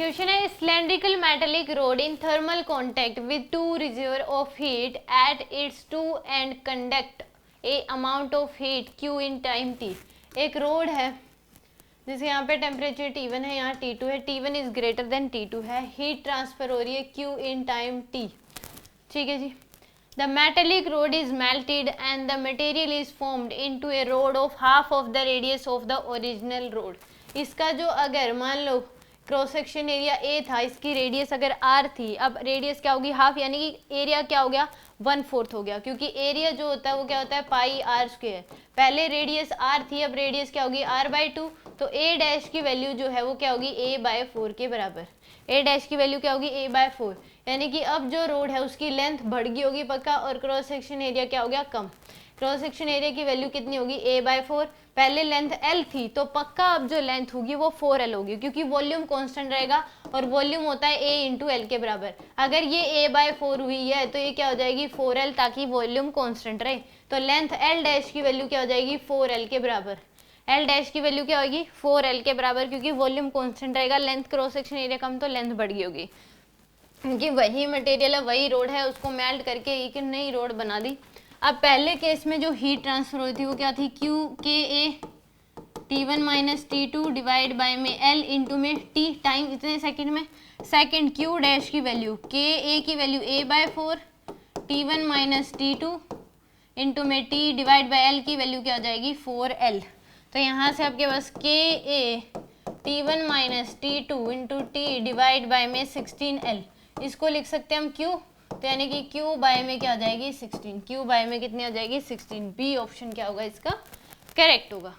Question है cylindrical metallic rod in thermal contact with two reservoir of heat at its two end conduct a amount of heat q in time t। एक road है जिसके यहाँ पे temperature T1 है, यहाँ T2 है, T1 is greater than T2 है, heat transfer हो रही है Q इन टाइम T। ठीक है जी। The metallic rod is melted and the material is formed into a rod of half of the radius of the original rod। इसका जो अगर मान लो क्रॉस सेक्शन एरिया A था, इसकी रेडियस अगर R थी, अब रेडियस क्या होगी हाफ, यानी कि एरिया क्या हो गया 1/4 हो गया, क्योंकि एरिया जो होता है वो क्या होता है पाई आर स्क्वायर। पहले रेडियस R थी, अब रेडियस क्या होगी R/2, तो A डैश की वैल्यू जो है वो क्या होगी A/4 के बराबर। A डैश की वैल्यू क्या होगी A/4, यानी कि अब जो रोड है उसकी लेंथ बढ़ गई होगी पक्का, और क्रॉस सेक्शन एरिया क्या हो गया कम। क्रॉस सेक्शन एरिया की वैल्यू कितनी होगी A/4, पहले लेंथ L थी तो पक्का अब जो लेंथ होगी वो 4L होगी, क्योंकि वॉल्यूम कांस्टेंट रहेगा और वॉल्यूम होता है A इंटू L के बराबर। अगर ये A/4 हुई है तो ये क्या हो जाएगी 4L, ताकि वॉल्यूम कांस्टेंट रहे। तो लेंथ L डैश की वैल्यू क्या हो जाएगी 4L के बराबर। L डैश की वैल्यू क्या होगी 4L के बराबर, क्योंकि वॉल्यूम कांस्टेंट रहेगा, लेंथ क्रॉस सेक्शन एरिया कम तो लेंथ बढ़ गई होगी, क्योंकि वही मटेरियल है वही रोड है, उसको मेल्ट करके एक नई रोड बना दी। अब पहले केस में जो हीट ट्रांसफर हुई थी वो क्या थी Q K A T1 minus T2 divide by में L इंटू में T, टाइम इतने सेकंड में। सेकंड Q डैश की वैल्यू K A की value A/4 T1 minus T2 into में T डिवाइड बाय L की वैल्यू क्या हो जाएगी 4L। तो यहाँ से आपके पास K A T1 minus T2 into T divide by में 16L, इसको लिख सकते हैं हम Q, तो यानी कि Q बाय में क्या आ जाएगी 16, Q बाय में कितनी आ जाएगी 16। बी ऑप्शन क्या होगा इसका करेक्ट होगा।